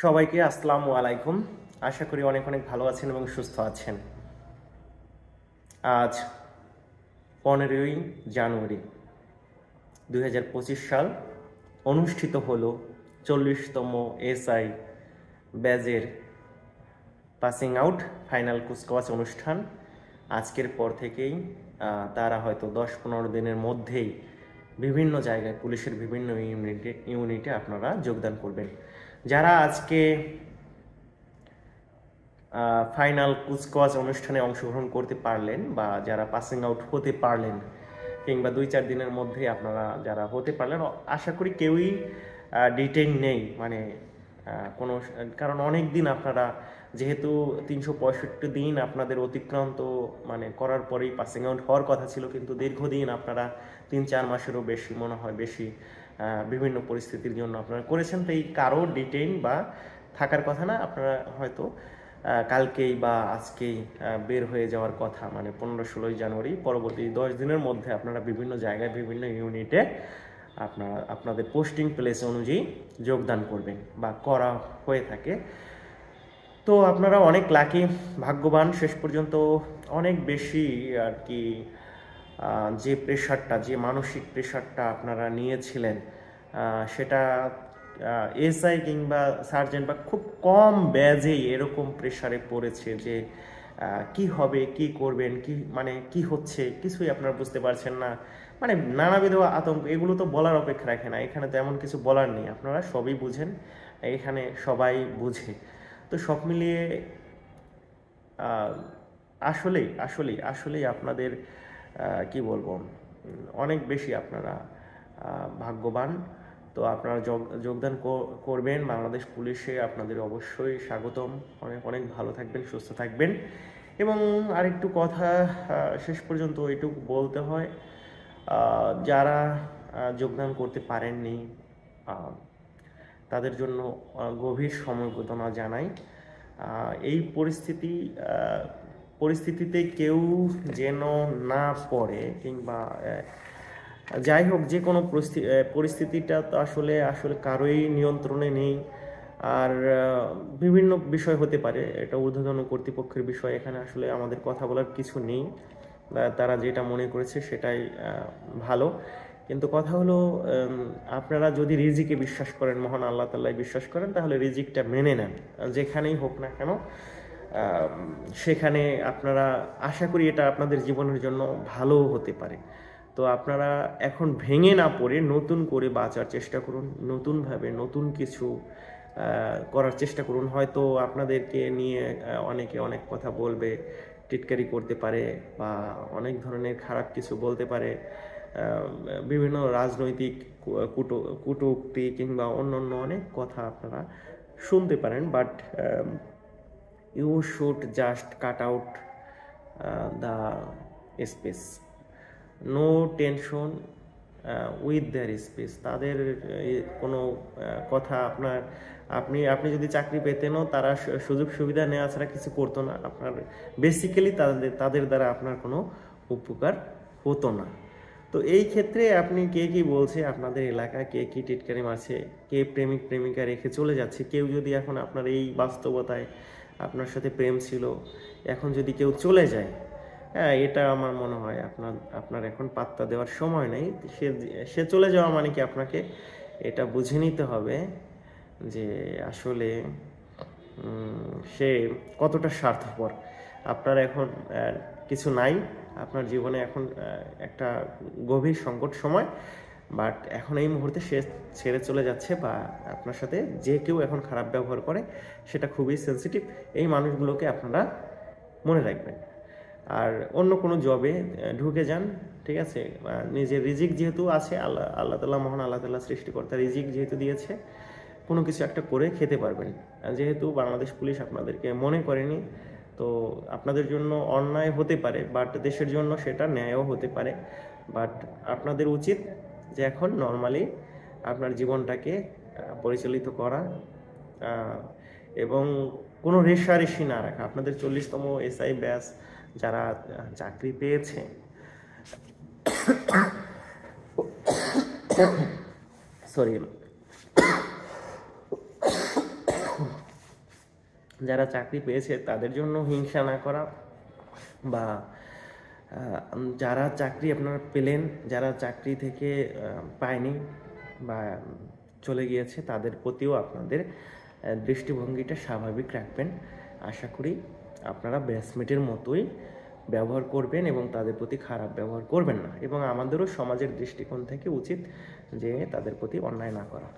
সবাইকে আসসালামু আলাইকুম। আশা করি অনেক অনেক ভালো আছেন এবং সুস্থ আছেন। আজ 15ই জানুয়ারি 2025 সাল অনুষ্ঠিত হলো 40তম এসআই ব্যাচের পাসিং আউট ফাইনাল কুচকাওয়াজ অনুষ্ঠান। আজকের পর থেকেই তারা হয়তো 10-15 দিনের মধ্যেই বিভিন্ন জায়গায় পুলিশের বিভিন্ন ইউনিটে আপনারা যোগদান করবেন। যারা আজকে ফাইনাল কুচকাওয়াজ অনুষ্ঠানে অংশগ্রহণ করতে পারলেন বা যারা পাসিং আউট হতে পারলেন কিংবা 2-4 দিনের মধ্যেই আপনারা যারা হতে পারলেন, আশা করি কেউই ডিটেইন নেই, মানে কোনো, কারণ অনেক দিন আপনারা যেহেতু 365 দিন আপনাদের অতিক্রান্ত মানে করার পরেই পাসিং আউট হওয়ার কথা ছিল, কিন্তু দীর্ঘদিন আপনারা 3-4 মাসেরও বেশি মনে হয় বেশি বিভিন্ন পরিস্থিতির জন্য আপনারা করেছেন। তো এই কারো ডিটেইন বা থাকার কথা না, আপনারা হয়তো কালকেই বা আজকেই বের হয়ে যাওয়ার কথা, মানে 15-16 জানুয়ারি পরবর্তী 10 দিনের মধ্যে আপনারা বিভিন্ন জায়গায় বিভিন্ন ইউনিটে আপনাদের পোস্টিং প্লেস অনুযায়ী যোগদান করবেন বা করা হয়ে থাকে। তো আপনারা অনেক লাকি, ভাগ্যবান। শেষ পর্যন্ত অনেক বেশি আর কি যে প্রেশারটা, যে মানসিক প্রেশারটা আপনারা নিয়েছিলেন, সেটা এসআই কিংবা সার্জেন্ট বা খুব কম ব্যাজেই এরকম প্রেশারে পড়েছে যে কি হবে, কি করবেন, কি মানে কি হচ্ছে কিছুই আপনারা বুঝতে পারছেন না, মানে নানাবিধ আতঙ্ক। এগুলো তো বলার অপেক্ষা রাখে না, এখানে তো এমন কিছু বলার নেই, আপনারা সবই বুঝেন, এখানে সবাই বুঝে। তো সব মিলিয়ে আসলেই আসলেই আসলেই আপনাদের কি বলবো, অনেক বেশি আপনারা ভাগ্যবান। তো আপনারা যোগদান করবেন বাংলাদেশ পুলিশে, আপনাদের অবশ্যই স্বাগতম। অনেক অনেক ভালো থাকবেন, সুস্থ থাকবেন। এবং আরেকটু কথা শেষ পর্যন্ত এটুকু বলতে হয়, যারা যোগদান করতে পারেননি তাদের জন্য গভীর সমবেদনা জানাই। এই পরিস্থিতিতে কেউ যেন না পড়ে, কিংবা যাই হোক, যে কোনো পরিস্থিতিটা তো আসলে কারোই নিয়ন্ত্রণে নেই। আর বিভিন্ন বিষয় হতে পারে, এটা ঊর্ধ্বতন কর্তৃপক্ষের বিষয়, এখানে আসলে আমাদের কথা বলার কিছু নেই। তারা যেটা মনে করেছে সেটাই ভালো। কিন্তু কথা হলো, আপনারা যদি রিজিকে বিশ্বাস করেন, মহান আল্লাহ তাআলায় বিশ্বাস করেন, তাহলে রিজিকটা মেনে নেন, যেখানেই হোক না কেন। সেখানে আপনারা, আশা করি এটা আপনাদের জীবনের জন্য ভালো হতে পারে। তো আপনারা এখন ভেঙে না পড়ে নতুন করে বাঁচার চেষ্টা করুন, নতুনভাবে নতুন কিছু করার চেষ্টা করুন। হয়তো আপনাদেরকে নিয়ে অনেকে অনেক কথা বলবে, টিটকারি করতে পারে বা অনেক ধরনের খারাপ কিছু বলতে পারে, বিভিন্ন রাজনৈতিক কটূক্তি কিংবা অন্যান্য অনেক কথা আপনারা শুনতে পারেন। But you should just cut out the space, no tension with their space. তাদের কোনো কথা আপনি যদি চাকরি পেতেনও, তারা সুযোগ সুবিধা নেওয়া ছাড়া কিছু করতো না। আপনার বেসিক্যালি তাদের দ্বারা আপনার কোনো উপকার হতো না। তো এই ক্ষেত্রে আপনি কে কি বলছে আপনাদের এলাকায়, কে কি টিটকারি মারছে, কে প্রেমিক প্রেমিকা রেখে চলে যাচ্ছে, কেউ যদি এখন আপনার এই বাস্তবতায় আপনার সাথে প্রেম ছিল, এখন যদি কেউ চলে যায়, হ্যাঁ, এটা আমার মনে হয় আপনার এখন পাত্তা দেওয়ার সময় নেই। সে চলে যাওয়া মানে কি, আপনাকে এটা বুঝে নিতে হবে যে আসলে সে কতটা স্বার্থপর। আপনার এখন কিছু নাই, আপনার জীবনে এখন একটা গভীর সংকট সময়, বাট এখন এই মুহূর্তে সে ছেড়ে চলে যাচ্ছে বা আপনার সাথে যে কেউ এখন খারাপ ব্যবহার করে, সেটা খুবই সেন্সিটিভ। এই মানুষগুলোকে আপনারা মনে রাখবেন। আর অন্য কোনো জবে ঢুকে যান, ঠিক আছে? নিজের রিজিক যেহেতু আছে, আল্লাহ তাআলা, মহান আল্লাহ তাআলা সৃষ্টিকর্তা রিজিক যেহেতু দিয়েছে, কোনো কিছু একটা করে খেতে পারবেন। যেহেতু বাংলাদেশ পুলিশ আপনাদেরকে মনে করেনি, তো আপনাদের জন্য অন্যায় হতে পারে, বাট দেশের জন্য সেটা ন্যায়ও হতে পারে। বাট আপনাদের উচিত যে এখন নর্মালি আপনার জীবনটাকে পরিচালিত করা এবং কোনো রেষারেষি না রাখা। আপনাদের 40তম এসআই ব্যাচ যারা চাকরি পেয়েছে, সরি, যারা চাকরি পেয়েছে তাদের জন্য হিংসা না করা, বা যারা চাকরি আপনারা পেলেন, যারা চাকরি থেকে পায়নি বা চলে গিয়েছে, তাদের প্রতিও আপনাদের দৃষ্টিভঙ্গিটা স্বাভাবিক রাখবেন। আশা করি আপনারা ব্যাচমেটের মতোই ব্যবহার করবেন এবং তাদের প্রতি খারাপ ব্যবহার করবেন না, এবং আমাদেরও সমাজের দৃষ্টিকোণ থেকে উচিত যে তাদের প্রতি অন্যায় না করা।